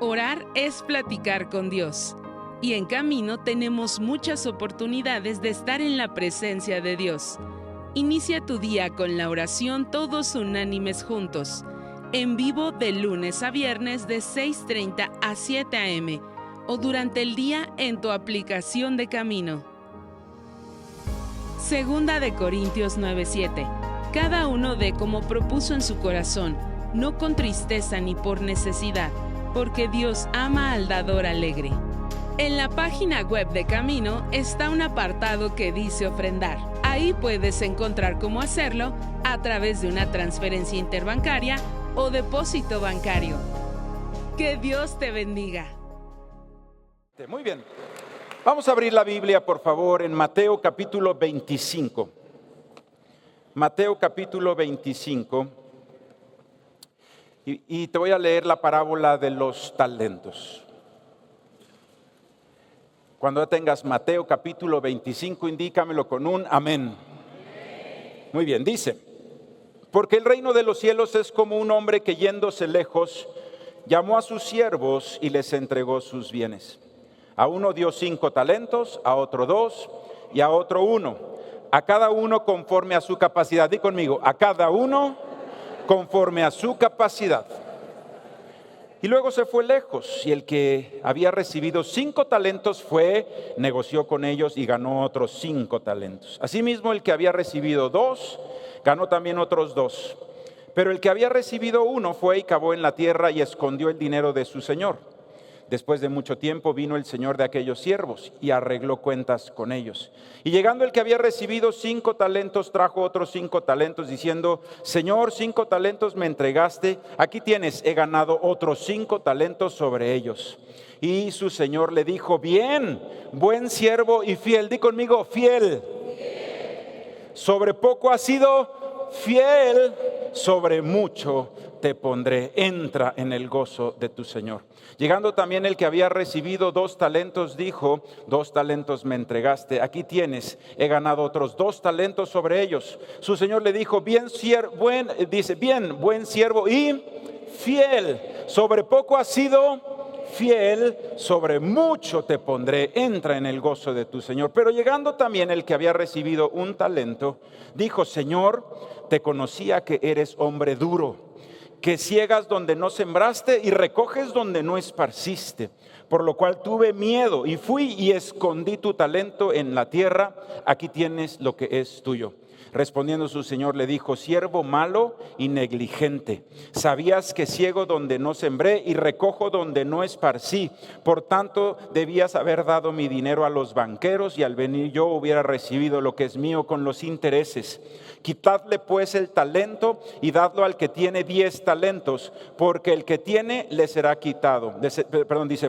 Orar es platicar con Dios. Y en Camino tenemos muchas oportunidades de estar en la presencia de Dios. Inicia tu día con la oración todos unánimes juntos. En vivo de lunes a viernes de 6:30 a 7 a.m. o durante el día en tu aplicación de Camino. Segunda de Corintios 9:7. Cada uno dé como propuso en su corazón, no con tristeza ni por necesidad, porque Dios ama al dador alegre. En la página web de Camino está un apartado que dice ofrendar. Ahí puedes encontrar cómo hacerlo a través de una transferencia interbancaria o depósito bancario. Que Dios te bendiga. Muy bien. Vamos a abrir la Biblia, por favor, en Mateo capítulo 25. Mateo capítulo 25. Y te voy a leer la parábola de los talentos. Cuando tengas Mateo capítulo 25, indícamelo con un amén. Muy bien, dice: porque el reino de los cielos es como un hombre que yéndose lejos, llamó a sus siervos y les entregó sus bienes. A uno dio 5 talentos, a otro 2 y a otro 1. A cada uno conforme a su capacidad. Di conmigo, a cada uno conforme a su capacidad. Y luego se fue lejos, y el que había recibido 5 talentos fue, negoció con ellos y ganó otros 5 talentos. Asimismo, el que había recibido 2, ganó también otros 2. Pero el que había recibido 1 fue y cavó en la tierra y escondió el dinero de su señor. Después de mucho tiempo vino el señor de aquellos siervos y arregló cuentas con ellos. Y llegando el que había recibido 5 talentos, trajo otros 5 talentos, diciendo: Señor, 5 talentos me entregaste, aquí tienes, he ganado otros 5 talentos sobre ellos. Y su señor le dijo: bien, buen siervo y fiel. Di conmigo, fiel. Sobre poco has sido fiel, sobre mucho te pondré. Entra en el gozo de tu Señor. Llegando también el que había recibido 2 talentos, dijo: 2 talentos me entregaste, aquí tienes, he ganado otros 2 talentos sobre ellos. Su Señor le dijo: bien, buen siervo y fiel, sobre poco has sido fiel, sobre mucho te pondré, entra en el gozo de tu Señor. Pero llegando también el que había recibido 1 talento, dijo: Señor, te conocía que eres hombre duro, que ciegas donde no sembraste y recoges donde no esparciste. Por lo cual tuve miedo y fui y escondí tu talento en la tierra. Aquí tienes lo que es tuyo. Respondiendo su señor le dijo: siervo malo y negligente, sabías que ciego donde no sembré y recojo donde no esparcí. Por tanto debías haber dado mi dinero a los banqueros, y al venir yo hubiera recibido lo que es mío con los intereses. Quitadle pues el talento y dadlo al que tiene 10 talentos, porque el que tiene le será quitado.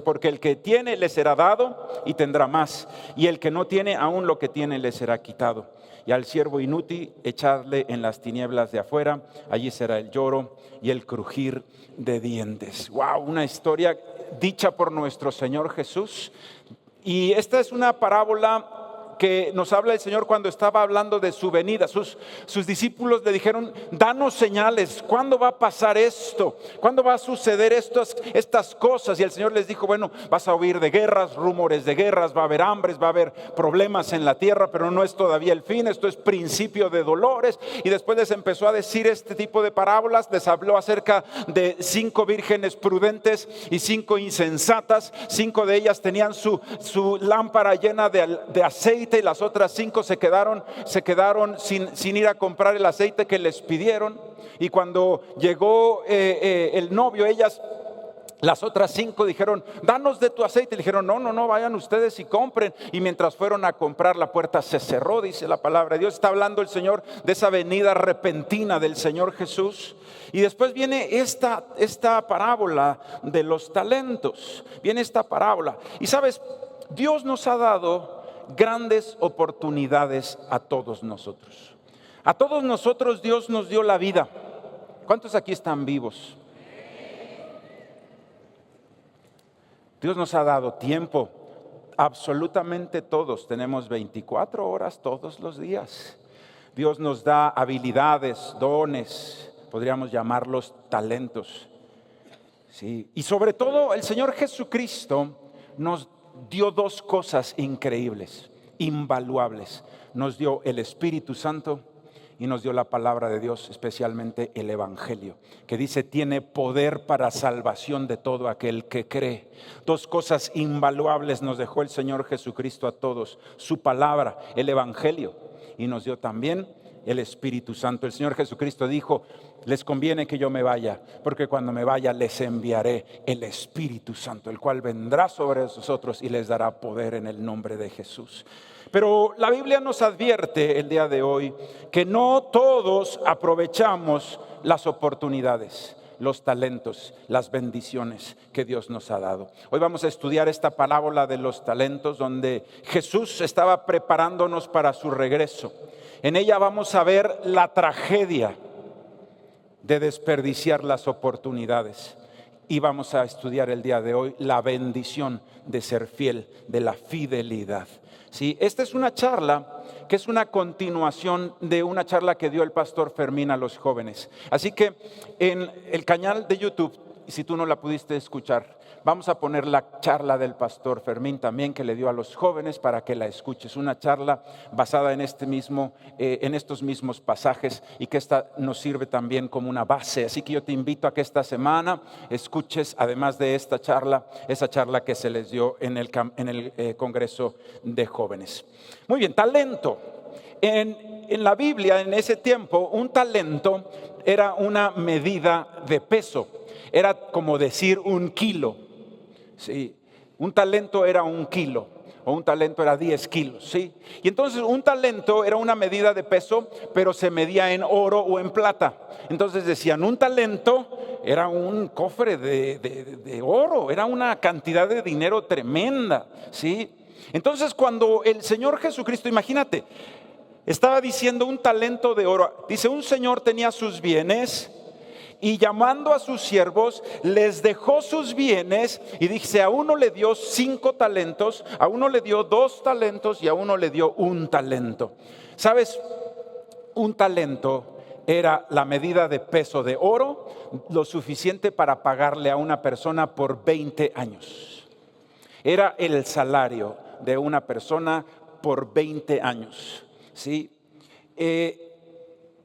Porque el que tiene le será dado y tendrá más, y el que no tiene, aún lo que tiene le será quitado. Y al siervo inútil echadle en las tinieblas de afuera, allí será el lloro y el crujir de dientes. Wow, una historia dicha por nuestro Señor Jesús. Y esta es una parábola que nos habla el Señor cuando estaba hablando de su venida. Sus discípulos le dijeron: danos señales, ¿cuándo va a pasar esto? ¿Cuándo va a suceder estas cosas? Y el Señor les dijo: bueno, vas a oír de guerras, rumores de guerras, va a haber hambres, va a haber problemas en la tierra, pero no es todavía el fin, esto es principio de dolores. Y después les empezó a decir este tipo de parábolas. Les habló acerca de 5 vírgenes prudentes y 5 insensatas. 5 de ellas tenían su lámpara llena de aceite, y las otras 5 se quedaron sin ir a comprar el aceite que les pidieron. Y cuando llegó el novio, las otras 5 dijeron: danos de tu aceite. Y dijeron: no, vayan ustedes y compren. Y mientras fueron a comprar, la puerta se cerró, dice la palabra de Dios. Está hablando el Señor de esa venida repentina del Señor Jesús. Y después viene esta parábola de los talentos. Viene esta parábola. Y sabes, Dios nos ha dado grandes oportunidades a todos nosotros. A todos nosotros Dios nos dio la vida. ¿Cuántos aquí están vivos? Dios nos ha dado tiempo. Absolutamente todos tenemos 24 horas todos los días. Dios nos da habilidades, dones, podríamos llamarlos talentos. Sí. Y sobre todo el Señor Jesucristo nos dio dos cosas increíbles, invaluables. Nos dio el Espíritu Santo y nos dio la palabra de Dios, especialmente el Evangelio, que dice tiene poder para salvación de todo aquel que cree. Dos cosas invaluables nos dejó el Señor Jesucristo a todos: su palabra, el Evangelio, y nos dio también el Espíritu Santo. El Señor Jesucristo dijo: les conviene que yo me vaya, porque cuando me vaya les enviaré el Espíritu Santo, el cual vendrá sobre vosotros y les dará poder en el nombre de Jesús. Pero la Biblia nos advierte el día de hoy que no todos aprovechamos las oportunidades, los talentos, las bendiciones que Dios nos ha dado. Hoy vamos a estudiar esta parábola de los talentos, donde Jesús estaba preparándonos para su regreso. En ella vamos a ver la tragedia de desperdiciar las oportunidades. Y vamos a estudiar el día de hoy la bendición de ser fiel, de la fidelidad. Sí, esta es una charla que es una continuación de una charla que dio el pastor Fermín a los jóvenes. Así que en el canal de YouTube, si tú no la pudiste escuchar, vamos a poner la charla del pastor Fermín también, que le dio a los jóvenes, para que la escuches. Una charla basada en estos mismos pasajes, y que esta nos sirve también como una base. Así que yo te invito a que esta semana escuches, además de esta charla, esa charla que se les dio en el Congreso de Jóvenes. Muy bien, talento. En la Biblia, en ese tiempo, un talento era una medida de peso. Era como decir un kilo. Sí, un talento era un kilo, o un talento era 10 kilos, ¿sí? Y entonces un talento era una medida de peso, pero se medía en oro o en plata. Entonces decían, un talento era un cofre de oro, era una cantidad de dinero tremenda, ¿sí? Entonces cuando el Señor Jesucristo, imagínate, estaba diciendo un talento de oro. Dice, un señor tenía sus bienes y llamando a sus siervos, les dejó sus bienes y dice, a uno le dio 5 talentos, a uno le dio 2 talentos y a uno le dio 1 talento. ¿Sabes? Un talento era la medida de peso de oro, lo suficiente para pagarle a una persona por 20 años. Era el salario de una persona por 20 años. ¿Sí?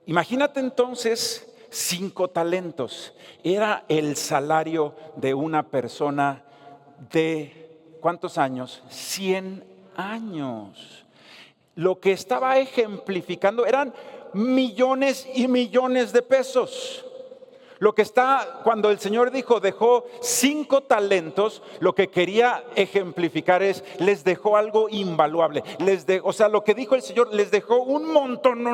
Imagínate entonces 5 talentos. Era el salario de una persona de ¿cuántos años? 100 años. Lo que estaba ejemplificando eran millones y millones de pesos. Lo que está, cuando el Señor dijo, dejó 5 talentos, lo que quería ejemplificar es, les dejó algo invaluable. O sea, lo que dijo el Señor, les dejó un montón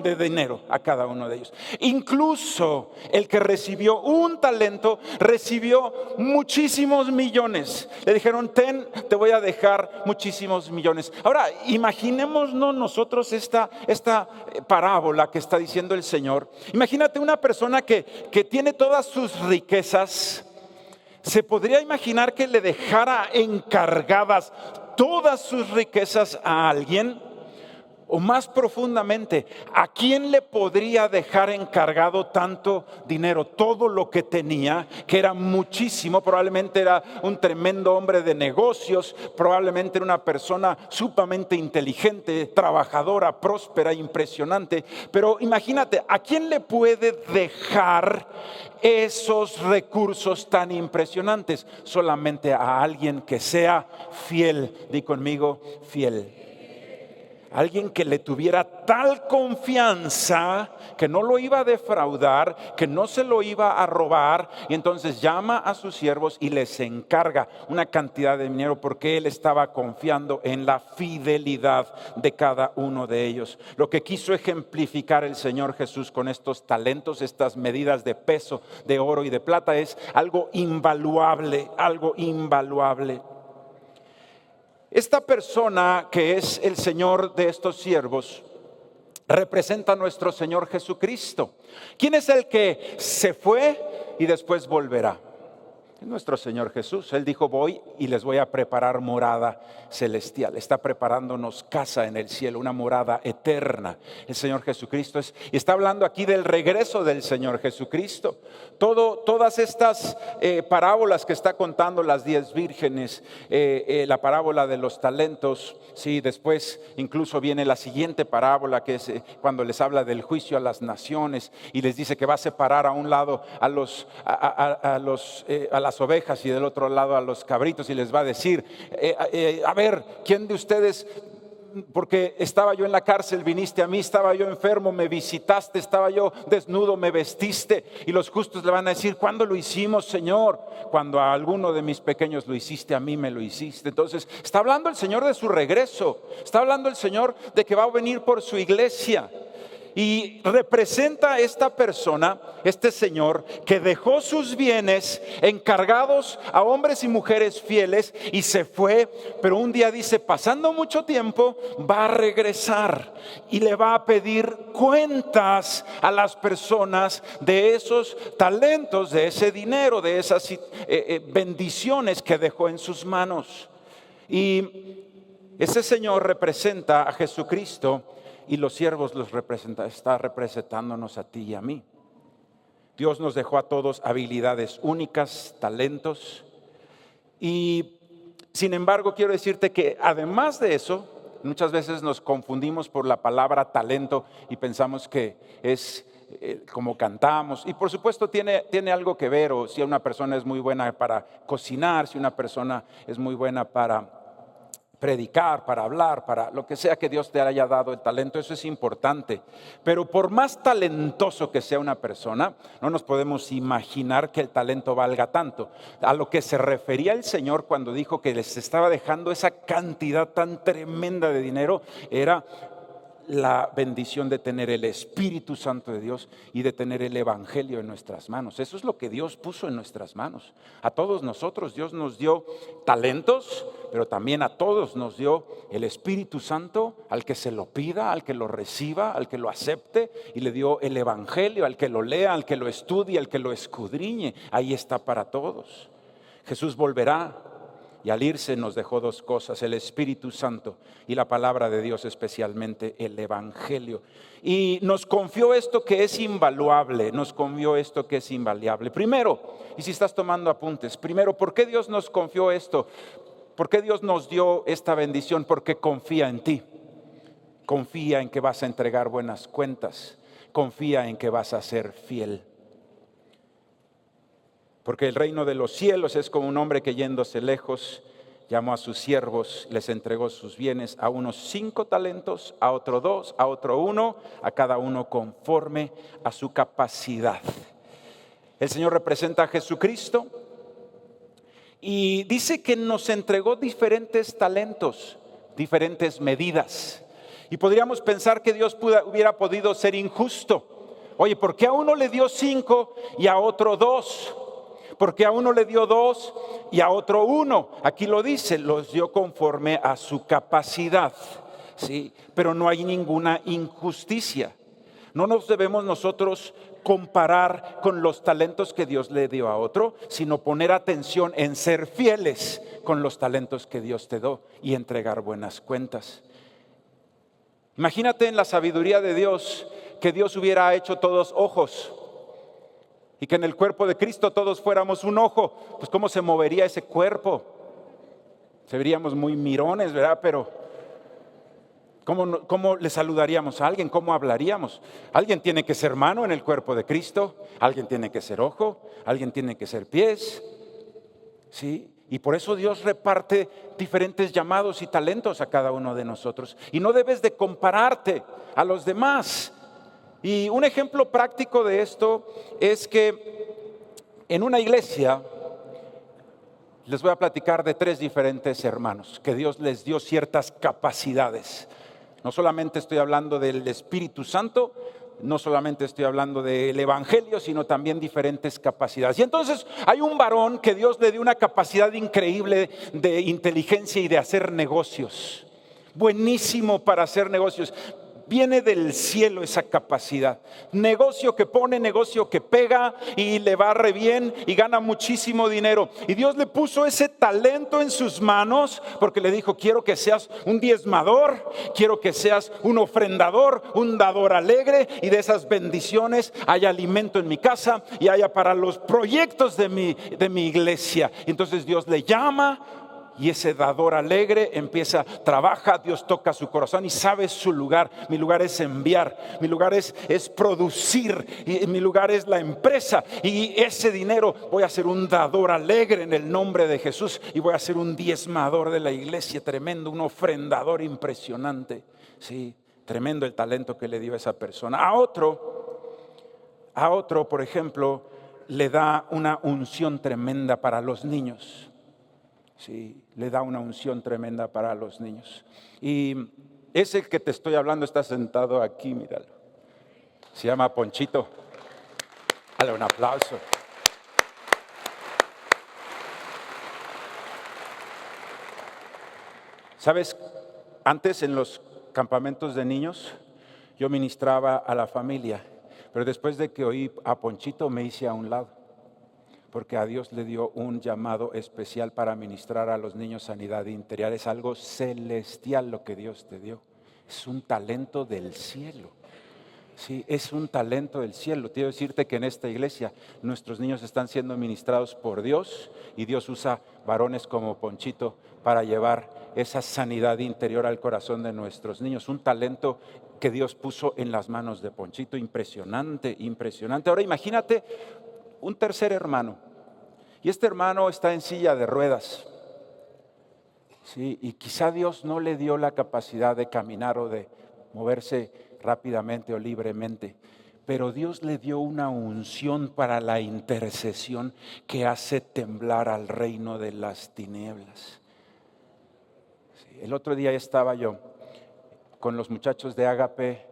de dinero a cada uno de ellos. Incluso el que recibió 1 talento, recibió muchísimos millones. Le dijeron, te voy a dejar muchísimos millones. Ahora, imaginémonos nosotros esta parábola que está diciendo el Señor. Imagínate una persona que tiene todas sus riquezas. Se podría imaginar que le dejara encargadas todas sus riquezas a alguien. O más profundamente, ¿a quién le podría dejar encargado tanto dinero? Todo lo que tenía, que era muchísimo. Probablemente era un tremendo hombre de negocios, probablemente era una persona sumamente inteligente, trabajadora, próspera, impresionante. Pero imagínate, ¿a quién le puede dejar esos recursos tan impresionantes? Solamente a alguien que sea fiel. Di conmigo, fiel. Alguien que le tuviera tal confianza que no lo iba a defraudar, que no se lo iba a robar. Y entonces llama a sus siervos y les encarga una cantidad de dinero, porque él estaba confiando en la fidelidad de cada uno de ellos. Lo que quiso ejemplificar el Señor Jesús con estos talentos, estas medidas de peso, de oro y de plata, es algo invaluable, algo invaluable. Esta persona que es el Señor de estos siervos representa a nuestro Señor Jesucristo. ¿Quién es el que se fue y después volverá? Es nuestro Señor Jesús. Él dijo, voy y les voy a preparar morada celestial. Está preparándonos casa en el cielo, una morada eterna. El Señor Jesucristo está hablando aquí del regreso del Señor Jesucristo. Todas estas parábolas que está contando las 10 vírgenes, la parábola de los talentos, sí, después incluso viene la siguiente parábola que es cuando les habla del juicio a las naciones y les dice que va a separar a un lado a las ovejas y del otro lado a los cabritos y les va a decir, a ver, ¿quién de ustedes, porque estaba yo en la cárcel, viniste a mí, estaba yo enfermo, me visitaste, estaba yo desnudo, me vestiste? Y los justos le van a decir, ¿cuándo lo hicimos, Señor? Cuando a alguno de mis pequeños lo hiciste, a mí me lo hiciste. Entonces está hablando el Señor de su regreso, está hablando el Señor de que va a venir por su iglesia. Y representa esta persona, este señor, que dejó sus bienes encargados a hombres y mujeres fieles y se fue, pero un día dice, pasando mucho tiempo, va a regresar y le va a pedir cuentas a las personas de esos talentos, de ese dinero, de esas bendiciones que dejó en sus manos. Y ese señor representa a Jesucristo. Y los siervos los representa, está representándonos a ti y a mí. Dios nos dejó a todos habilidades únicas, talentos. Y sin embargo quiero decirte que además de eso, muchas veces nos confundimos por la palabra talento y pensamos que es como cantamos. Y por supuesto tiene algo que ver, o si una persona es muy buena para cocinar, si una persona es muy buena para predicar, para hablar, para lo que sea que Dios te haya dado el talento, eso es importante. Pero por más talentoso que sea una persona, no nos podemos imaginar que el talento valga tanto. A lo que se refería el Señor cuando dijo que les estaba dejando esa cantidad tan tremenda de dinero, era la bendición de tener el Espíritu Santo de Dios y de tener el Evangelio en nuestras manos. Eso es lo que Dios puso en nuestras manos. A todos nosotros Dios nos dio talentos, pero también a todos nos dio el Espíritu Santo, al que se lo pida, al que lo reciba, al que lo acepte, y le dio el Evangelio, al que lo lea, al que lo estudie, al que lo escudriñe. Ahí está para todos. Jesús volverá. Y al irse nos dejó 2 cosas, el Espíritu Santo y la palabra de Dios, especialmente el Evangelio. Y nos confió esto que es invaluable, nos confió esto que es invariable. Primero, y si estás tomando apuntes, primero, ¿por qué Dios nos confió esto? ¿Por qué Dios nos dio esta bendición? Porque confía en ti, confía en que vas a entregar buenas cuentas, confía en que vas a ser fiel. Porque el reino de los cielos es como un hombre que yéndose lejos, llamó a sus siervos, les entregó sus bienes, a unos 5 talentos, a otro 2, a otro 1, a cada uno conforme a su capacidad. El Señor representa a Jesucristo y dice que nos entregó diferentes talentos, diferentes medidas. Y podríamos pensar que Dios hubiera podido ser injusto. Oye, ¿por qué a uno le dio 5 y a otro 2? Porque a uno le dio 2 y a otro 1. Aquí lo dice, los dio conforme a su capacidad. ¿Sí? Pero no hay ninguna injusticia. No nos debemos nosotros comparar con los talentos que Dios le dio a otro, sino poner atención en ser fieles con los talentos que Dios te dio y entregar buenas cuentas. Imagínate en la sabiduría de Dios que Dios hubiera hecho todos ojos. Y que en el cuerpo de Cristo todos fuéramos un ojo. Pues ¿cómo se movería ese cuerpo? Se veríamos muy mirones, ¿verdad? Pero ¿cómo le saludaríamos a alguien? ¿Cómo hablaríamos? Alguien tiene que ser mano en el cuerpo de Cristo. Alguien tiene que ser ojo. Alguien tiene que ser pies. ¿Sí? Y por eso Dios reparte diferentes llamados y talentos a cada uno de nosotros. Y no debes de compararte a los demás. Y un ejemplo práctico de esto es que en una iglesia, les voy a platicar de 3 diferentes hermanos, que Dios les dio ciertas capacidades. No solamente estoy hablando del Espíritu Santo, no solamente estoy hablando del Evangelio, sino también diferentes capacidades. Y entonces hay un varón que Dios le dio una capacidad increíble de inteligencia y de hacer negocios. Buenísimo para hacer negocios. Viene del cielo esa capacidad. Negocio que pone, negocio que pega y le va re bien y gana muchísimo dinero. Y Dios le puso ese talento en sus manos porque le dijo, quiero que seas un diezmador, quiero que seas un ofrendador, un dador alegre, y de esas bendiciones haya alimento en mi casa y haya para los proyectos de mi iglesia. Entonces Dios le llama. Y ese dador alegre empieza, trabaja, Dios toca su corazón y sabe su lugar. Mi lugar es enviar, mi lugar es producir, y mi lugar es la empresa. Y ese dinero voy a ser un dador alegre en el nombre de Jesús. Y voy a ser un diezmador de la iglesia, tremendo, un ofrendador impresionante. Sí, tremendo el talento que le dio a esa persona. A otro, por ejemplo, le da una unción tremenda para los niños. Sí, le da una unción tremenda para los niños. Y ese que te estoy hablando está sentado aquí, míralo. Se llama Ponchito. Dale un aplauso. ¿Sabes? Antes en los campamentos de niños yo ministraba a la familia, pero después de que oí a Ponchito me hice a un lado. Porque a Dios le dio un llamado especial para ministrar a los niños sanidad interior. Es algo celestial lo que Dios te dio. Es un talento del cielo. Sí, es un talento del cielo. Quiero decirte que en esta iglesia nuestros niños están siendo ministrados por Dios y Dios usa varones como Ponchito para llevar esa sanidad interior al corazón de nuestros niños. Un talento que Dios puso en las manos de Ponchito. Impresionante, impresionante. Ahora imagínate un tercer hermano, y este hermano está en silla de ruedas, ¿sí? Y quizá Dios no le dio la capacidad de caminar o de moverse rápidamente o libremente, pero Dios le dio una unción para la intercesión que hace temblar al reino de las tinieblas. Sí, el otro día estaba yo con los muchachos de Ágape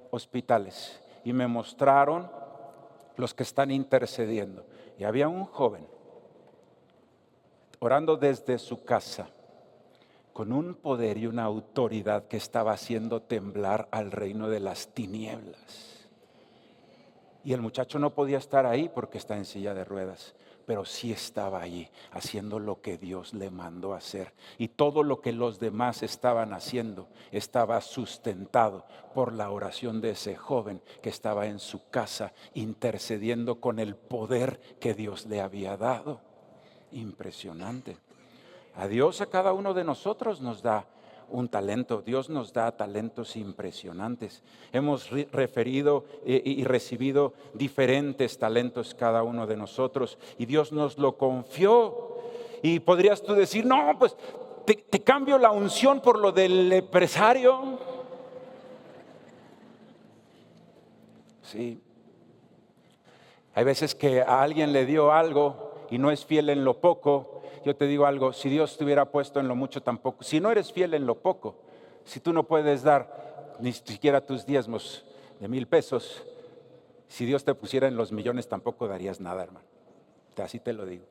Hospitales y me mostraron los que están intercediendo. Y había un joven orando desde su casa con un poder y una autoridad que estaba haciendo temblar al reino de las tinieblas. Y el muchacho no podía estar ahí porque está en silla de ruedas, pero sí estaba allí haciendo lo que Dios le mandó hacer. Y todo lo que los demás estaban haciendo estaba sustentado por la oración de ese joven que estaba en su casa intercediendo con el poder que Dios le había dado. Impresionante. A Dios, a cada uno de nosotros nos da un talento. Dios nos da talentos impresionantes. Hemos referido y recibido diferentes talentos cada uno de nosotros y Dios nos lo confió. Y podrías tú decir, no, pues te cambio la unción por lo del empresario. Sí. Hay veces que a alguien le dio algo y no es fiel en lo poco. Yo te digo algo, si Dios te hubiera puesto en lo mucho tampoco, si no eres fiel en lo poco, si tú no puedes dar ni siquiera tus diezmos de 1,000 pesos, si Dios te pusiera en los millones tampoco darías nada, hermano. Así te lo digo.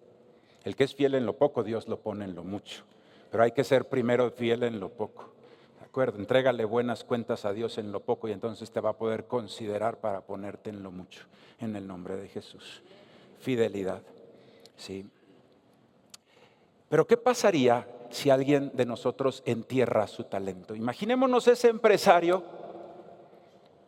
El que es fiel en lo poco, Dios lo pone en lo mucho. Pero hay que ser primero fiel en lo poco. ¿De acuerdo? Entrégale buenas cuentas a Dios en lo poco y entonces te va a poder considerar para ponerte en lo mucho. En el nombre de Jesús. Fidelidad. Sí. Pero ¿qué pasaría si alguien de nosotros entierra su talento? Imaginémonos ese empresario.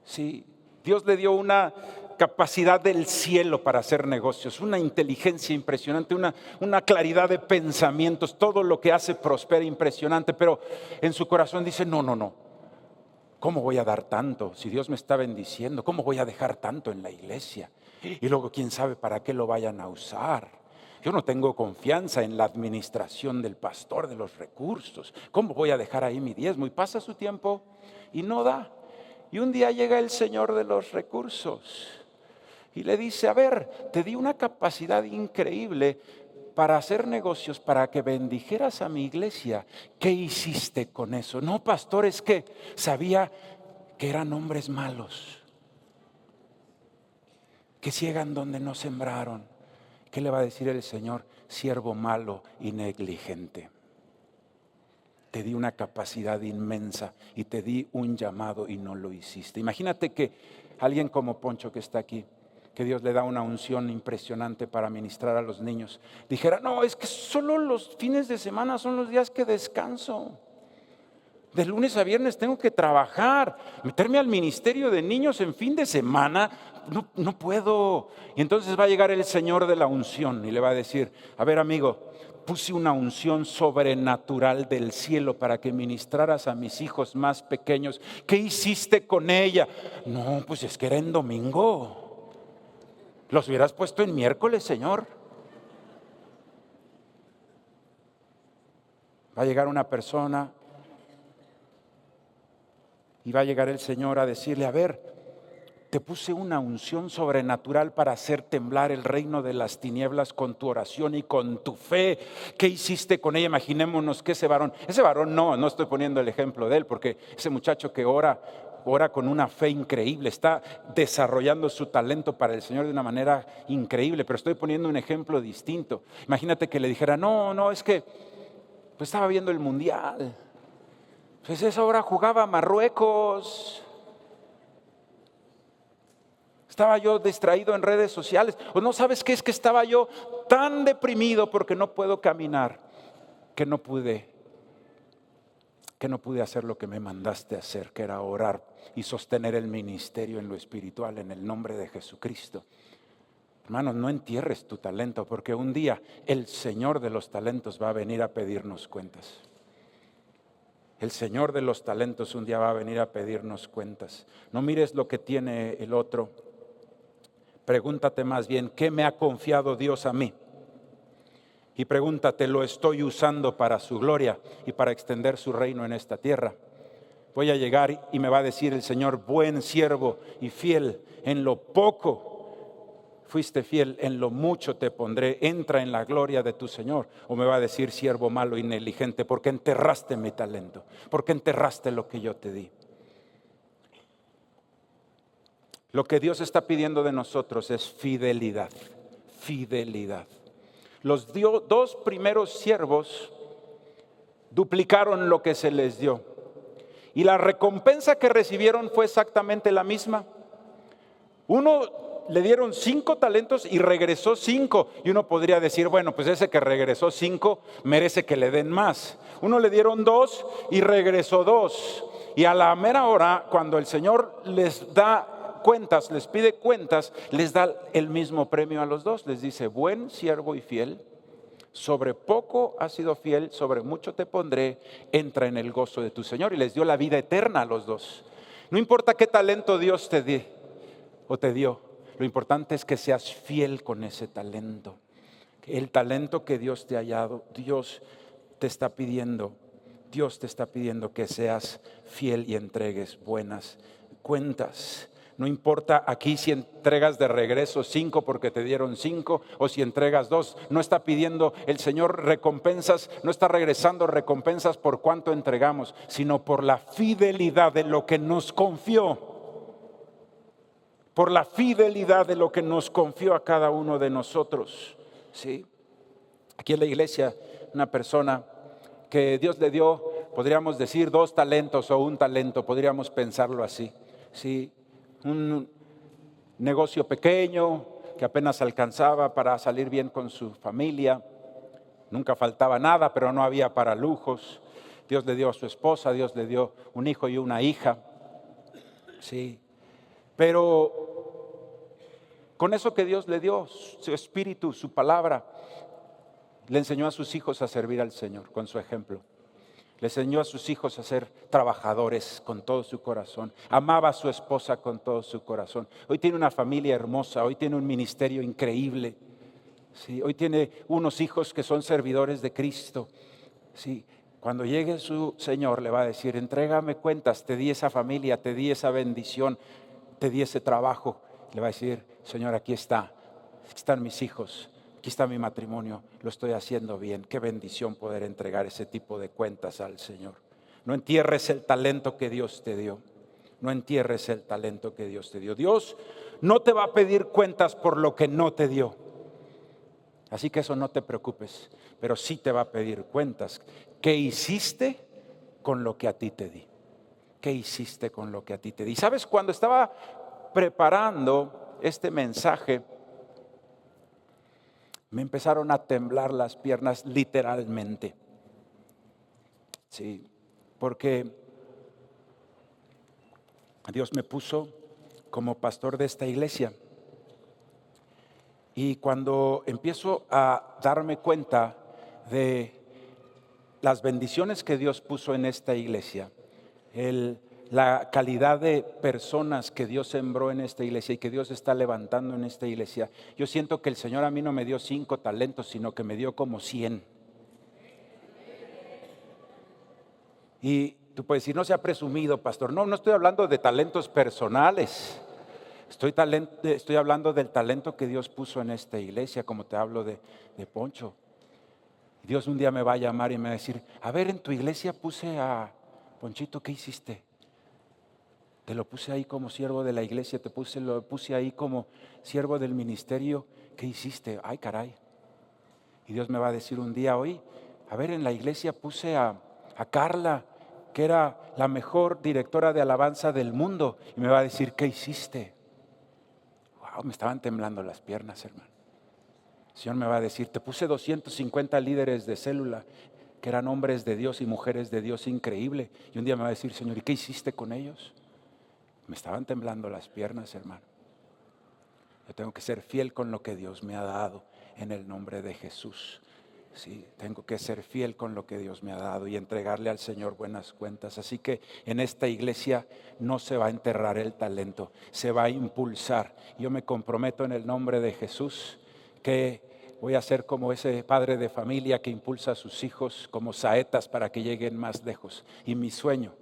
Sí, Dios le dio una capacidad del cielo para hacer negocios, una inteligencia impresionante, una claridad de pensamientos, todo lo que hace prospera impresionante, pero en su corazón dice, no, ¿cómo voy a dar tanto? Si Dios me está bendiciendo, ¿cómo voy a dejar tanto en la iglesia? Y luego quién sabe para qué lo vayan a usar. Yo no tengo confianza en la administración del pastor de los recursos. ¿Cómo voy a dejar ahí mi diezmo? Y pasa su tiempo y no da. Y un día llega el Señor de los recursos y le dice, a ver, te di una capacidad increíble para hacer negocios, para que bendijeras a mi iglesia. ¿Qué hiciste con eso? No, pastor, es que sabía que eran hombres malos, que ciegan donde no sembraron. ¿Qué le va a decir el Señor? Siervo malo y negligente. Te di una capacidad inmensa y te di un llamado y no lo hiciste. Imagínate que alguien como Poncho que está aquí, que Dios le da una unción impresionante para ministrar a los niños, dijera, no, es que solo los fines de semana son los días que descanso. De lunes a viernes tengo que trabajar, meterme al ministerio de niños en fin de semana, no puedo. Y entonces va a llegar el Señor de la unción y le va a decir, a ver amigo, puse una unción sobrenatural del cielo para que ministraras a mis hijos más pequeños. ¿Qué hiciste con ella? No, pues es que era en domingo. Los hubieras puesto en miércoles, Señor. Va a llegar una persona y va a llegar el Señor a decirle, a ver, te puse una unción sobrenatural para hacer temblar el reino de las tinieblas con tu oración y con tu fe. ¿Qué hiciste con ella? Imaginémonos que ese varón no estoy poniendo el ejemplo de él, porque ese muchacho que ora con una fe increíble, está desarrollando su talento para el Señor de una manera increíble, pero estoy poniendo un ejemplo distinto. Imagínate que le dijera, no, es que pues estaba viendo el mundial, pues esa hora jugaba Marruecos. Estaba yo distraído en redes sociales. O no, ¿sabes qué? Es que estaba yo tan deprimido porque no puedo caminar que no pude hacer lo que me mandaste a hacer, que era orar y sostener el ministerio en lo espiritual en el nombre de Jesucristo. Hermanos, no entierres tu talento, porque un día el Señor de los talentos va a venir a pedirnos cuentas. El Señor de los talentos un día va a venir a pedirnos cuentas. No mires lo que tiene el otro. Pregúntate más bien, ¿qué me ha confiado Dios a mí? Y pregúntate, ¿lo estoy usando para su gloria y para extender su reino en esta tierra? Voy a llegar y me va a decir el Señor, buen siervo y fiel, en lo poco fuiste fiel, en lo mucho te pondré, entra en la gloria de tu Señor. O me va a decir, siervo malo y negligente, porque enterraste mi talento, porque enterraste lo que yo te di. Lo que Dios está pidiendo de nosotros es fidelidad, fidelidad. Los dos primeros siervos duplicaron lo que se les dio. Y la recompensa que recibieron fue exactamente la misma. Uno le dieron 5 talentos y regresó 5. Y uno podría decir, bueno, pues ese que regresó 5 merece que le den más. Uno le dieron 2 y regresó 2. Y a la mera hora, cuando el Señor les da cuentas, les pide cuentas, les da el mismo premio a los dos. Les dice, buen siervo y fiel, sobre poco has sido fiel, sobre mucho te pondré, entra en el gozo de tu Señor. Y les dio la vida eterna a los dos. No importa qué talento Dios te dé o te dio, lo importante es que seas fiel con ese talento. El talento que Dios te ha dado, Dios te está pidiendo que seas fiel y entregues buenas cuentas. No importa aquí si entregas de regreso 5 porque te dieron 5 o si entregas 2. No está pidiendo el Señor recompensas, no está regresando recompensas por cuánto entregamos, sino por la fidelidad de lo que nos confió. Por la fidelidad de lo que nos confió a cada uno de nosotros. ¿Sí? Aquí en la iglesia, una persona que Dios le dio, podríamos decir 2 talentos o 1 talento, podríamos pensarlo así. ¿Sí? Un negocio pequeño que apenas alcanzaba para salir bien con su familia. Nunca faltaba nada, pero no había para lujos. Dios le dio a su esposa, Dios le dio un hijo y una hija. Sí. Pero con eso que Dios le dio, su espíritu, su palabra, le enseñó a sus hijos a servir al Señor con su ejemplo. Le enseñó a sus hijos a ser trabajadores con todo su corazón. Amaba a su esposa con todo su corazón. Hoy tiene una familia hermosa, hoy tiene un ministerio increíble. Sí, hoy tiene unos hijos que son servidores de Cristo. Sí, cuando llegue su Señor le va a decir, entrégame cuentas, te di esa familia, te di esa bendición, te di ese trabajo. Le va a decir, Señor, aquí están mis hijos. Aquí está mi matrimonio, lo estoy haciendo bien. Qué bendición poder entregar ese tipo de cuentas al Señor. No entierres el talento que Dios te dio. No entierres el talento que Dios te dio. Dios no te va a pedir cuentas por lo que no te dio. Así que eso no te preocupes, pero sí te va a pedir cuentas. ¿Qué hiciste con lo que a ti te di? ¿Qué hiciste con lo que a ti te di? ¿Sabes? Cuando estaba preparando este mensaje, me empezaron a temblar las piernas literalmente. Sí, porque Dios me puso como pastor de esta iglesia. Y cuando empiezo a darme cuenta de las bendiciones que Dios puso en esta iglesia, la calidad de personas que Dios sembró en esta iglesia y que Dios está levantando en esta iglesia, yo siento que el Señor a mí no me dio 5 talentos, sino que me dio como 100. Y tú puedes decir, no sea presumido, pastor. No estoy hablando de talentos personales. Estoy hablando del talento que Dios puso en esta iglesia, como te hablo de Poncho. Dios un día me va a llamar y me va a decir, a ver, en tu iglesia puse a Ponchito, ¿qué hiciste? Te lo puse ahí como siervo de la iglesia, lo puse ahí como siervo del ministerio, ¿qué hiciste? Ay, caray. Y Dios me va a decir un día, hoy, a ver, en la iglesia puse a Carla, que era la mejor directora de alabanza del mundo, y me va a decir, ¿qué hiciste? Wow, me estaban temblando las piernas, hermano. El Señor me va a decir, te puse 250 líderes de célula, que eran hombres de Dios y mujeres de Dios, increíble. Y un día me va a decir, Señor, ¿y qué hiciste con ellos? Me estaban temblando las piernas, hermano. Yo tengo que ser fiel con lo que Dios me ha dado en el nombre de Jesús. Sí, tengo que ser fiel con lo que Dios me ha dado y entregarle al Señor buenas cuentas. Así que en esta iglesia no se va a enterrar el talento, se va a impulsar. Yo me comprometo en el nombre de Jesús que voy a ser como ese padre de familia que impulsa a sus hijos como saetas para que lleguen más lejos. Y mi sueño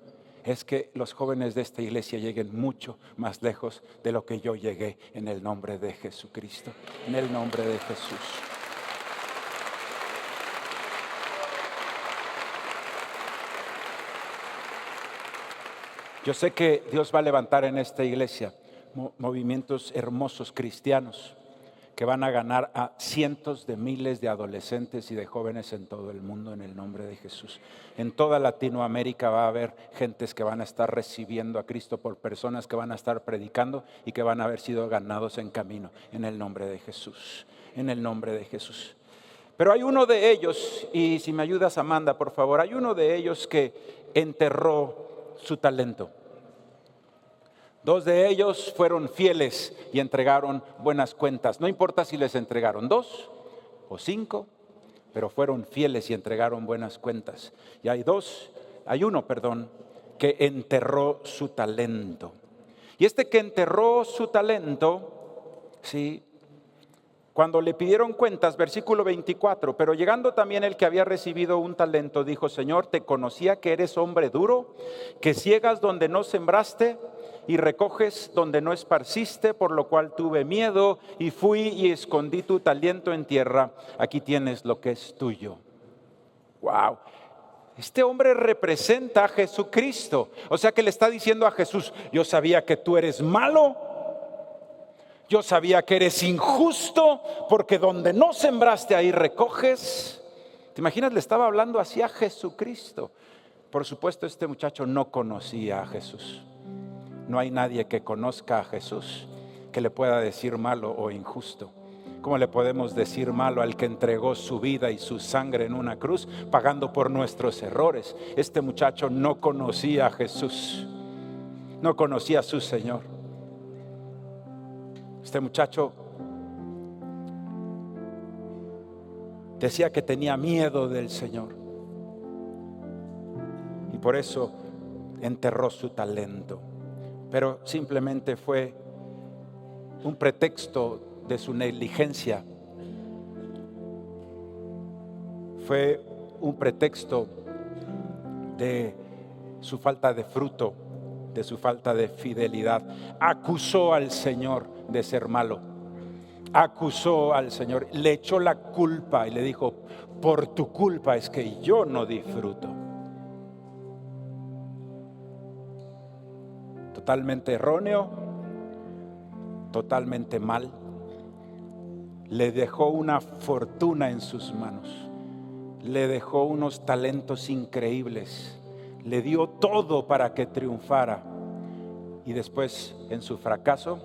es que los jóvenes de esta iglesia lleguen mucho más lejos de lo que yo llegué, en el nombre de Jesucristo, en el nombre de Jesús. Yo sé que Dios va a levantar en esta iglesia movimientos hermosos cristianos que van a ganar a cientos de miles de adolescentes y de jóvenes en todo el mundo, en el nombre de Jesús. En toda Latinoamérica va a haber gentes que van a estar recibiendo a Cristo por personas que van a estar predicando y que van a haber sido ganados en camino, en el nombre de Jesús, en el nombre de Jesús. Pero hay uno de ellos, y si me ayudas, Amanda, por favor, hay uno de ellos que enterró su talento. 2 de ellos fueron fieles y entregaron buenas cuentas. No importa si les entregaron 2 o 5, pero fueron fieles y entregaron buenas cuentas. Y hay uno, que enterró su talento. Y este que enterró su talento, sí, cuando le pidieron cuentas, versículo 24, pero llegando también el que había recibido un talento, dijo, Señor, te conocía que eres hombre duro, que ciegas donde no sembraste y recoges donde no esparciste, por lo cual tuve miedo y fui y escondí tu talento en tierra. Aquí tienes lo que es tuyo. Wow. Este hombre representa a Jesucristo. O sea que le está diciendo a Jesús, yo sabía que tú eres malo. Yo sabía que eres injusto, porque donde no sembraste ahí recoges. ¿Te imaginas? Le estaba hablando así a Jesucristo. Por supuesto, este muchacho no conocía a Jesús. No hay nadie que conozca a Jesús que le pueda decir malo o injusto. ¿Cómo le podemos decir malo al que entregó su vida y su sangre en una cruz, pagando por nuestros errores? Este muchacho no conocía a Jesús, no conocía a su Señor. Este muchacho decía que tenía miedo del Señor y por eso enterró su talento. Pero simplemente fue un pretexto de su negligencia. Fue un pretexto de su falta de fruto, de su falta de fidelidad. Acusó al Señor de ser malo. Acusó al Señor, le echó la culpa y le dijo, por tu culpa es que yo no disfruto. Totalmente erróneo, totalmente mal. Le dejó una fortuna en sus manos, le dejó unos talentos increíbles, le dio todo para que triunfara. Y después, en su fracaso,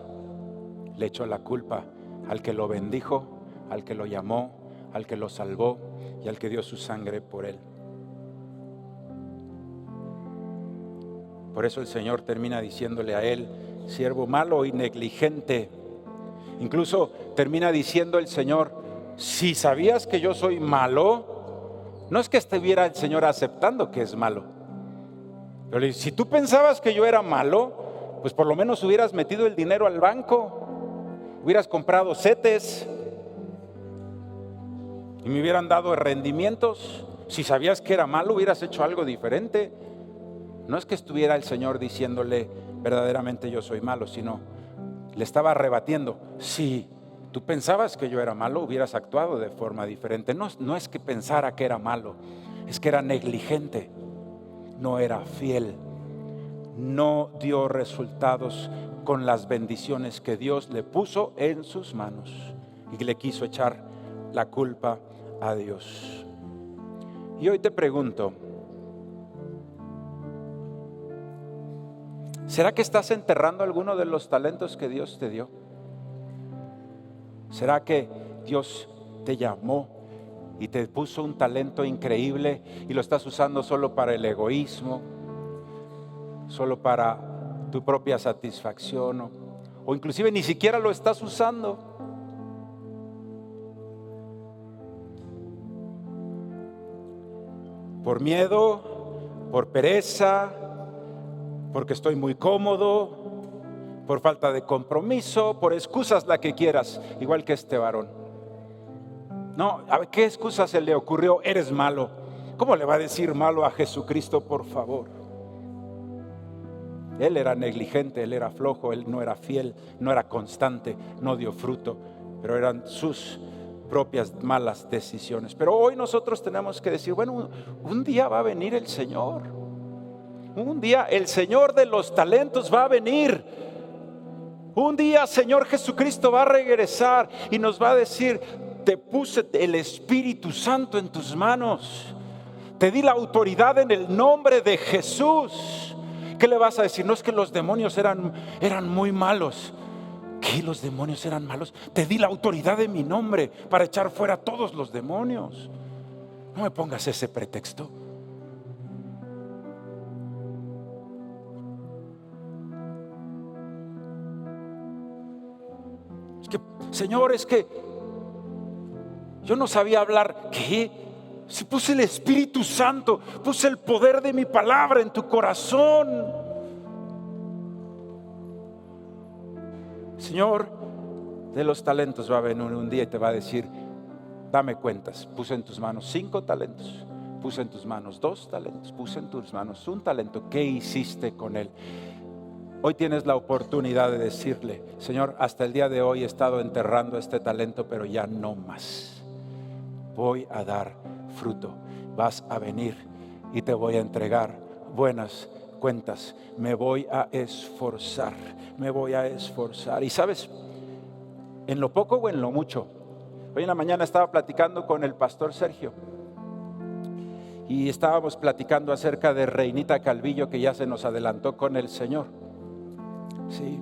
le echó la culpa al que lo bendijo, al que lo llamó, al que lo salvó y al que dio su sangre por él. Por eso el Señor termina diciéndole a él: siervo malo y negligente. Incluso termina diciendo el Señor: si sabías que yo soy malo, no es que estuviera el Señor aceptando que es malo, pero si tú pensabas que yo era malo, pues por lo menos hubieras metido el dinero al banco, hubieras comprado CETES y me hubieran dado rendimientos. Si sabías que era malo, hubieras hecho algo diferente. No es que estuviera el Señor diciéndole verdaderamente yo soy malo, sino le estaba rebatiendo: si tú pensabas que yo era malo, hubieras actuado de forma diferente. No es que pensara que era malo, es que era negligente, no era fiel, no dio resultados con las bendiciones que Dios le puso en sus manos y le quiso echar la culpa a Dios. Y hoy te pregunto: ¿será que estás enterrando alguno de los talentos que Dios te dio? ¿Será que Dios te llamó y te puso un talento increíble y lo estás usando solo para el egoísmo, solo para tu propia satisfacción, o inclusive ni siquiera lo estás usando? Por miedo, por pereza, porque estoy muy cómodo, por falta de compromiso, por excusas, la que quieras, igual que este varón. No, a ver, ¿qué excusa se le ocurrió? Eres malo. ¿Cómo le va a decir malo a Jesucristo, por favor? Él era negligente, él era flojo, él no era fiel, no era constante, no dio fruto, pero eran sus propias malas decisiones. Pero hoy nosotros tenemos que decir: bueno, un día va a venir el Señor. Un día el Señor de los talentos va a venir. Un día Señor Jesucristo va a regresar y nos va a decir: te puse el Espíritu Santo en tus manos, te di la autoridad en el nombre de Jesús. ¿Qué le vas a decir? No, es que los demonios eran muy malos. ¿Qué? ¿Los demonios eran malos? Te di la autoridad en mi nombre para echar fuera a todos los demonios. No me pongas ese pretexto. Señor, es que yo no sabía hablar. ¿Qué? Si puse el Espíritu Santo, puse el poder de mi palabra en tu corazón. Señor de los talentos va a venir un día y te va a decir: dame cuentas. Puse en tus manos 5 talentos, puse en tus manos 2 talentos, puse en tus manos 1 talento. ¿Qué hiciste con él? Hoy tienes la oportunidad de decirle: Señor, hasta el día de hoy he estado enterrando este talento, pero ya no más. Voy a dar fruto. Vas a venir y te voy a entregar buenas cuentas. Me voy a esforzar. Me voy a esforzar. Y sabes, en lo poco o en lo mucho. Hoy en la mañana estaba platicando con el pastor Sergio y estábamos platicando acerca de Reinita Calvillo, que ya se nos adelantó con el Señor. Sí.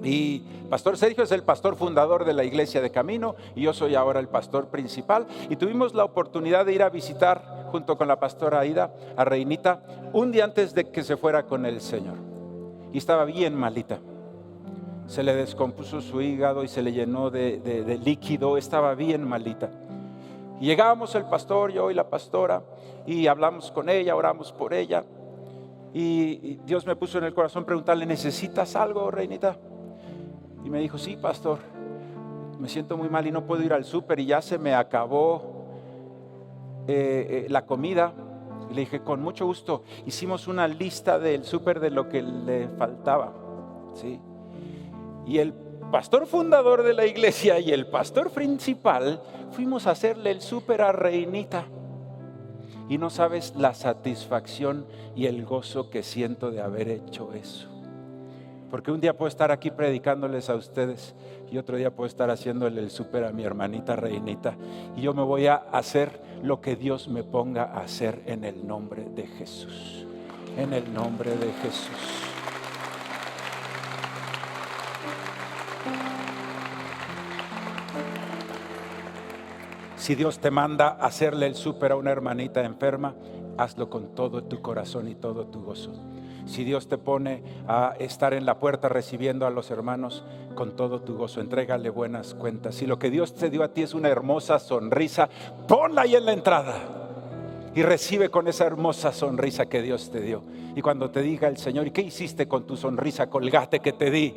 Y pastor Sergio es el pastor fundador de la Iglesia de Camino y yo soy ahora el pastor principal, y tuvimos la oportunidad de ir a visitar junto con la pastora Aida a Reinita un día antes de que se fuera con el Señor, y estaba bien malita. Se le descompuso su hígado y se le llenó de líquido, estaba bien malita. Y llegábamos el pastor, yo y la pastora, y hablamos con ella, oramos por ella. Y Dios me puso en el corazón preguntarle: ¿necesitas algo, Reinita? Y me dijo: sí, pastor, me siento muy mal y no puedo ir al súper y ya se me acabó la comida. Y le dije: con mucho gusto. Hicimos una lista del súper de lo que le faltaba, ¿sí? Y el pastor fundador de la iglesia y el pastor principal fuimos a hacerle el súper a Reinita. Y no sabes la satisfacción y el gozo que siento de haber hecho eso. Porque un día puedo estar aquí predicándoles a ustedes y otro día puedo estar haciéndole el súper a mi hermanita Reinita. Y yo me voy a hacer lo que Dios me ponga a hacer en el nombre de Jesús. En el nombre de Jesús. Si Dios te manda a hacerle el súper a una hermanita enferma, hazlo con todo tu corazón y todo tu gozo. Si Dios te pone a estar en la puerta recibiendo a los hermanos, con todo tu gozo, entrégale buenas cuentas. Si lo que Dios te dio a ti es una hermosa sonrisa, ponla ahí en la entrada y recibe con esa hermosa sonrisa que Dios te dio. Y cuando te diga el Señor, ¿y qué hiciste con tu sonrisa colgate que te di?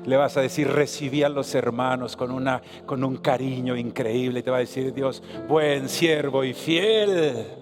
Le vas a decir, recibí a los hermanos con un cariño increíble. Y te va a decir Dios, buen siervo y fiel.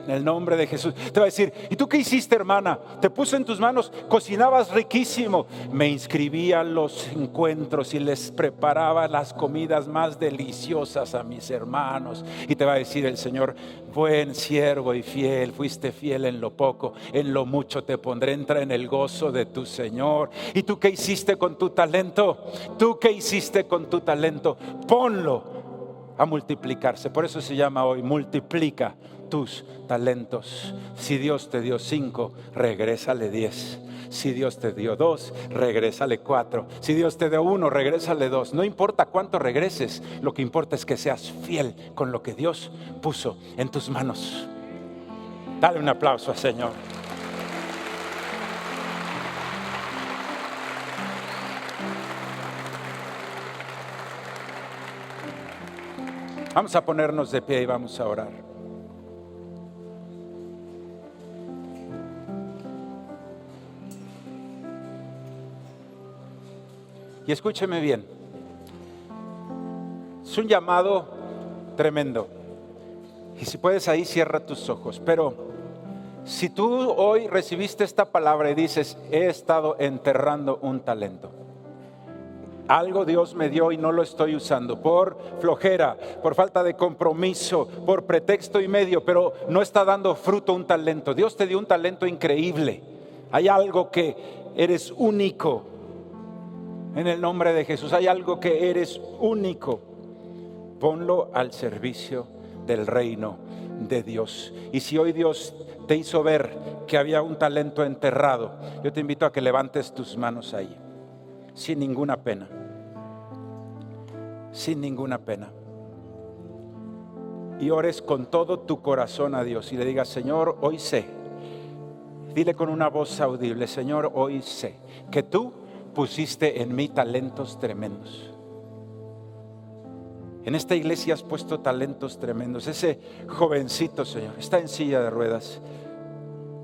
En el nombre de Jesús. Te va a decir, ¿y tú qué hiciste, hermana? Te puse en tus manos, cocinabas riquísimo. Me inscribí a los encuentros y les preparaba las comidas más deliciosas a mis hermanos. Y te va a decir el Señor, buen siervo y fiel, fuiste fiel en lo poco, en lo mucho te pondré, entra en el gozo de tu Señor. ¿Y tú qué hiciste con tu talento? ¿Tú qué hiciste con tu talento? Ponlo a multiplicarse. Por eso se llama hoy, multiplica tus talentos. Si Dios te dio 5, regrésale 10. Si Dios te dio 2, regrésale 4. Si Dios te dio 1, regrésale 2. No importa cuánto regreses, lo que importa es que seas fiel con lo que Dios puso en tus manos. Dale un aplauso al Señor. Vamos a ponernos de pie y vamos a orar. Y escúcheme bien, es un llamado tremendo. Y si puedes ahí cierra tus ojos. Pero si tú hoy recibiste esta palabra y dices, he estado enterrando un talento. Algo Dios me dio y no lo estoy usando por flojera, por falta de compromiso, por pretexto y medio, pero no está dando fruto un talento. Dios te dio un talento increíble. Hay algo que eres único. En el nombre de Jesús, hay algo que eres único. Ponlo al servicio del reino de Dios. Y si hoy Dios te hizo ver que había un talento enterrado, yo te invito a que levantes tus manos ahí, sin ninguna pena. Sin ninguna pena. Y ores con todo tu corazón a Dios y le digas, Señor, hoy sé. Dile con una voz audible, Señor, hoy sé que tú pusiste en mí talentos tremendos. En esta iglesia has puesto talentos tremendos. Ese jovencito, Señor, está en silla de ruedas,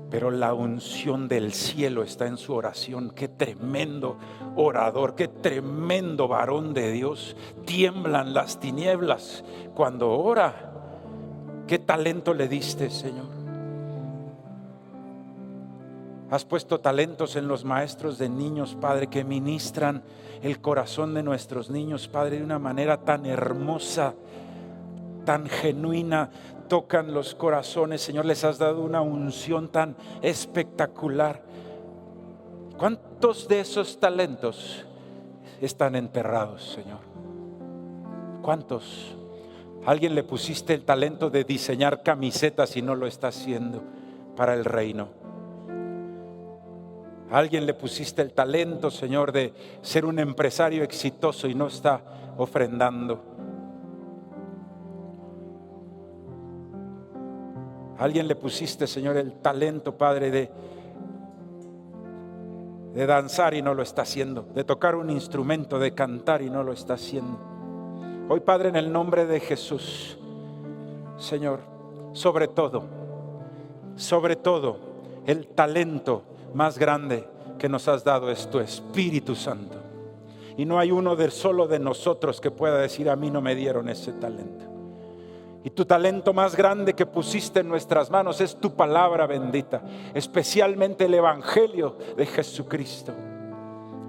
pero la unción del cielo está en su oración. Qué tremendo orador, qué tremendo varón de Dios. Tiemblan las tinieblas cuando ora. Qué talento le diste, Señor. Has puesto talentos en los maestros de niños, Padre, que ministran el corazón de nuestros niños, Padre, de una manera tan hermosa, tan genuina. Tocan los corazones, Señor, les has dado una unción tan espectacular. ¿Cuántos de esos talentos están enterrados, Señor? ¿Cuántos? Alguien le pusiste el talento de diseñar camisetas y no lo está haciendo para el reino. Alguien le pusiste el talento, Señor, de ser un empresario exitoso y no está ofrendando. Alguien le pusiste, Señor, el talento, Padre, de danzar y no lo está haciendo, de tocar un instrumento, de cantar y no lo está haciendo. Hoy, Padre, en el nombre de Jesús, Señor, sobre todo, el talento más grande que nos has dado es tu Espíritu Santo. Y no hay uno solo de nosotros que pueda decir, a mí no me dieron ese talento. Y tu talento más grande que pusiste en nuestras manos es tu palabra bendita, especialmente el Evangelio de Jesucristo.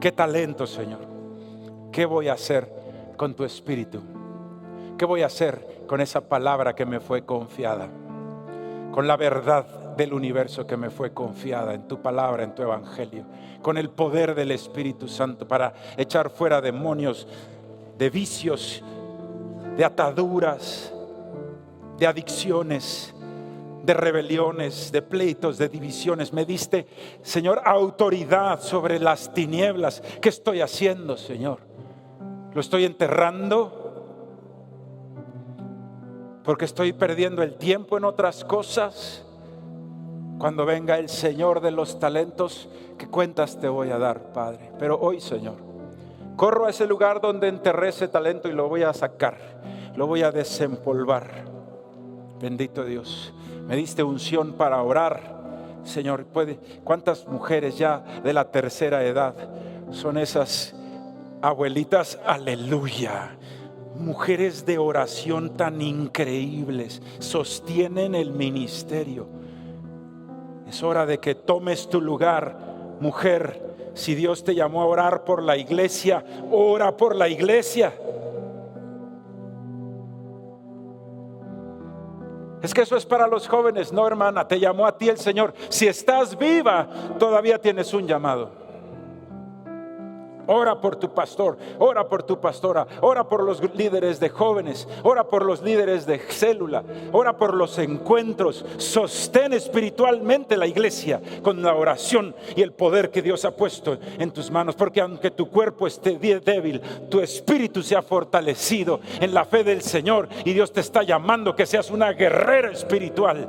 Qué talento, Señor. ¿Qué voy a hacer con tu Espíritu? ¿Qué voy a hacer con esa palabra que me fue confiada? Con la verdad del universo que me fue confiada en tu palabra, en tu evangelio, con el poder del Espíritu Santo para echar fuera demonios de vicios, de ataduras, de adicciones, de rebeliones, de pleitos, de divisiones. Me diste, Señor, autoridad sobre las tinieblas. ¿Qué estoy haciendo, Señor? ¿Lo estoy enterrando? Porque estoy perdiendo el tiempo en otras cosas. Cuando venga el Señor de los talentos, ¿qué cuentas te voy a dar, Padre? Pero hoy, Señor, corro a ese lugar donde enterré ese talento y lo voy a sacar, lo voy a desempolvar. Bendito Dios. Me diste unción para orar, Señor. ¿Cuántas mujeres ya de la tercera edad son esas abuelitas? Aleluya. Mujeres de oración tan increíbles, sostienen el ministerio. Es hora de que tomes tu lugar, mujer. Si Dios te llamó a orar por la iglesia, ora por la iglesia. Es que eso es para los jóvenes. No, hermana, te llamó a ti el Señor. Si estás viva, todavía tienes un llamado. Ora por tu pastor, ora por tu pastora, ora por los líderes de jóvenes, ora por los líderes de célula, ora por los encuentros. Sostén espiritualmente la iglesia con la oración y el poder que Dios ha puesto en tus manos. Porque aunque tu cuerpo esté débil, tu espíritu se ha fortalecido en la fe del Señor y Dios te está llamando que seas una guerrera espiritual.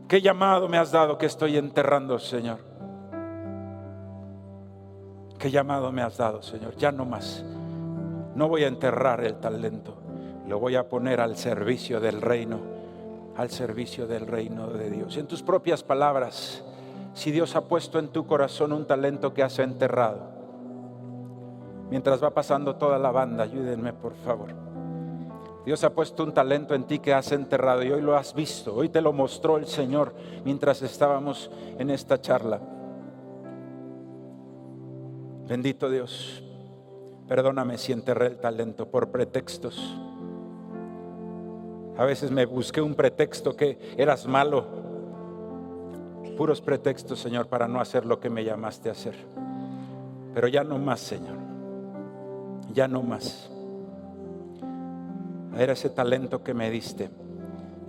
¿Qué llamado me has dado que estoy enterrando, Señor? ¿Qué llamado me has dado, Señor? Ya no más. No voy a enterrar el talento. Lo voy a poner al servicio del reino. Al servicio del reino de Dios. En tus propias palabras, si Dios ha puesto en tu corazón un talento que has enterrado. Mientras va pasando toda la banda, ayúdenme por favor. Dios ha puesto un talento en ti que has enterrado y hoy lo has visto. Hoy te lo mostró el Señor mientras estábamos en esta charla. Bendito Dios. Perdóname si enterré el talento por pretextos. A veces me busqué un pretexto que eras malo. Puros pretextos, Señor, para no hacer lo que me llamaste a hacer. Pero ya no más, Señor. Ya no más. Era ese talento que me diste,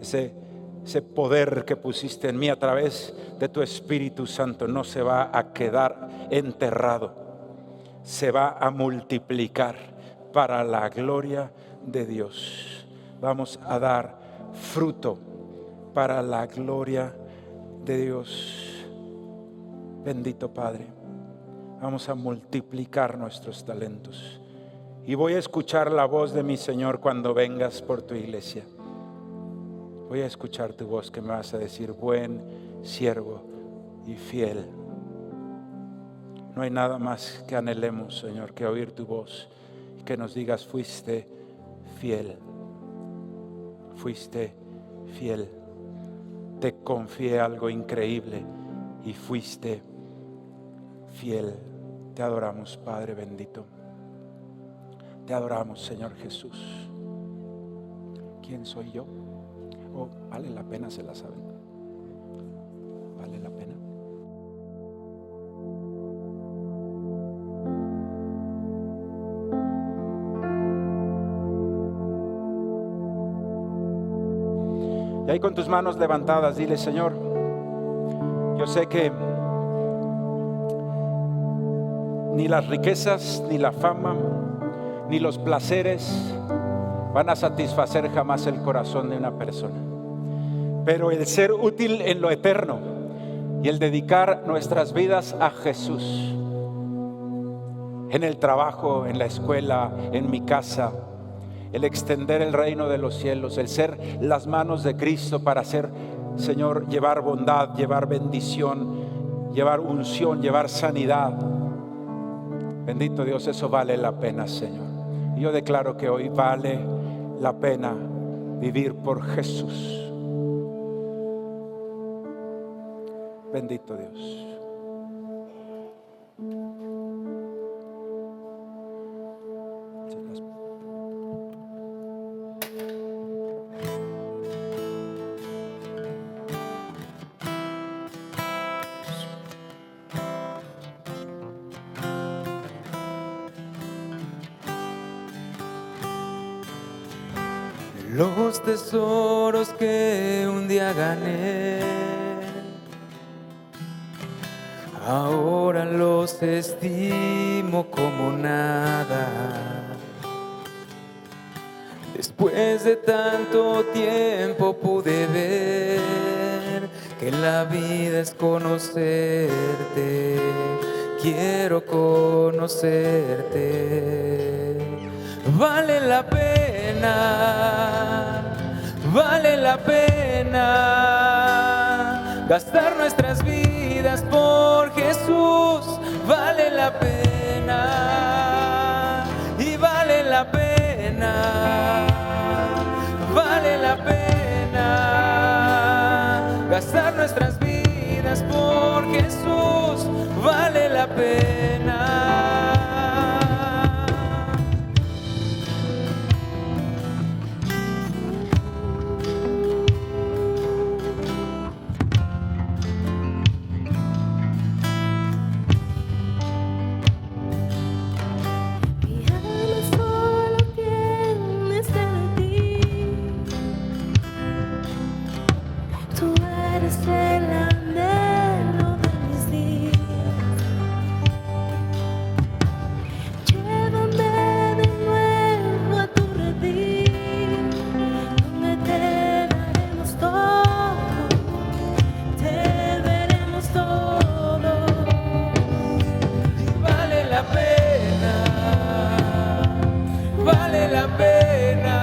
ese poder que pusiste en mí a través de tu Espíritu Santo no se va a quedar enterrado, se va a multiplicar para la gloria de Dios. Vamos a dar fruto para la gloria de Dios. Bendito Padre, vamos a multiplicar nuestros talentos. Y voy a escuchar la voz de mi Señor cuando vengas por tu iglesia. Voy a escuchar tu voz que me vas a decir: buen siervo y fiel. No hay nada más que anhelemos, Señor, que oír tu voz y que nos digas: fuiste fiel. Fuiste fiel. Te confié algo increíble y fuiste fiel. Te adoramos, Padre bendito. Te adoramos, Señor Jesús. ¿Quién soy yo? Oh, vale la pena, se la saben. Vale la pena. Y ahí con tus manos levantadas, dile: Señor, yo sé que ni las riquezas, ni la fama, ni los placeres van a satisfacer jamás el corazón de una persona. Pero el ser útil en lo eterno y el dedicar nuestras vidas a Jesús, en el trabajo, en la escuela, en mi casa, el extender el reino de los cielos, el ser las manos de Cristo para hacer, Señor, llevar bondad, llevar bendición, llevar unción, llevar sanidad. Bendito Dios, eso vale la pena, Señor. Y yo declaro que hoy vale la pena vivir por Jesús. Bendito Dios. los tesoros que un día gané, ahora los estimo como nada. Después de tanto tiempo pude ver que la vida es conocerte. Quiero conocerte. Vale la pena gastar nuestras vidas por Jesús. Vale la pena y vale la pena. Vale la pena gastar nuestras vidas por Jesús. Vale la pena. Vale la pena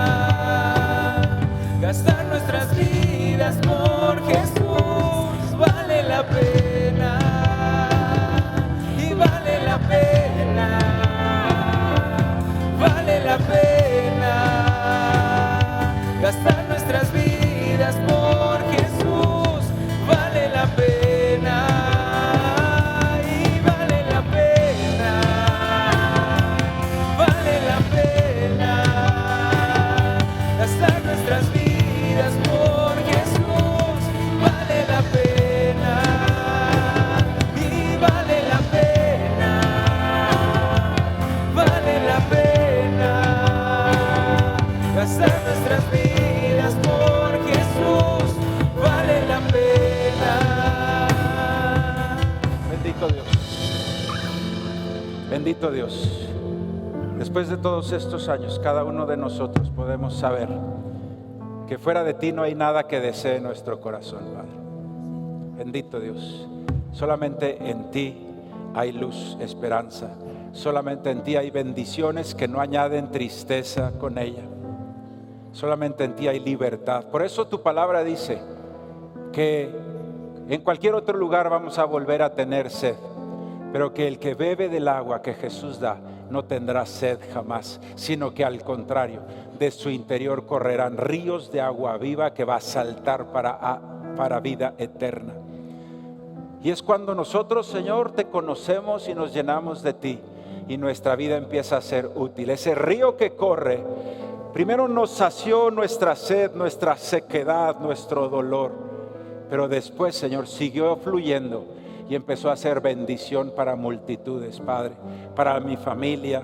gastar nuestras vidas por Jesús. Vale la pena y vale la pena. Vale la pena gastar nuestras vidas por Jesús. Vale la pena y vale la pena. Vale la pena gastar nuestras vidas por Jesús. Vale la pena y vale la pena. Vale la pena gastar nuestras vidas por Jesús. Vale la pena. Bendito Dios. Bendito Dios. Después de todos estos años, cada uno de nosotros podemos saber que fuera de ti no hay nada que desee nuestro corazón, Padre. Bendito Dios. Solamente en ti hay luz, esperanza. Solamente en ti hay bendiciones que no añaden tristeza con ella. Solamente en ti hay libertad. Por eso tu palabra dice que en cualquier otro lugar vamos a volver a tener sed, pero que el que bebe del agua que Jesús da no tendrá sed jamás, sino que al contrario, de su interior correrán ríos de agua viva que va a saltar para vida eterna. Y es cuando nosotros, Señor, te conocemos y nos llenamos de ti y nuestra vida empieza a ser útil. Ese río que corre, primero nos sació nuestra sed, nuestra sequedad, nuestro dolor, pero después, Señor, siguió fluyendo y empezó a ser bendición para multitudes, Padre, para mi familia,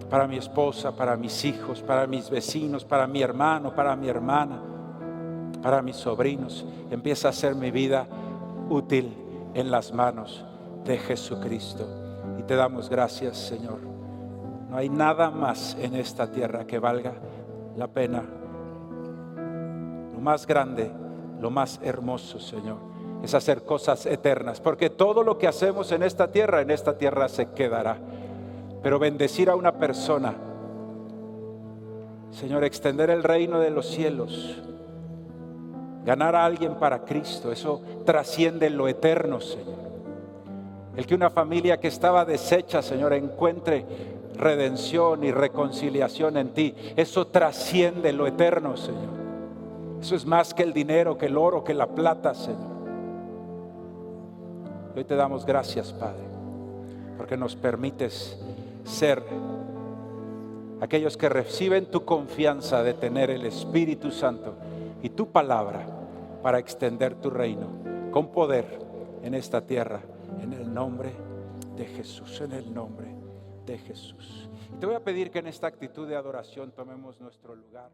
para mi esposa, para mis hijos, para mis vecinos, para mi hermano, para mi hermana, para mis sobrinos. Empieza a ser mi vida útil en las manos de Jesucristo. Y te damos gracias, Señor. No hay nada más en esta tierra que valga la pena. Lo más grande, lo más hermoso, Señor, es hacer cosas eternas, porque todo lo que hacemos en esta tierra se quedará. Pero bendecir a una persona, Señor, extender el reino de los cielos, ganar a alguien para Cristo, eso trasciende lo eterno, Señor. El que una familia que estaba deshecha, Señor, encuentre redención y reconciliación en ti, eso trasciende lo eterno, Señor. Eso es más que el dinero, que el oro, que la plata, Señor. Hoy te damos gracias, Padre, porque nos permites ser aquellos que reciben tu confianza de tener el Espíritu Santo y tu palabra para extender tu reino con poder en esta tierra, en el nombre de Jesús, en el nombre de Jesús. Y te voy a pedir que en esta actitud de adoración tomemos nuestro lugar.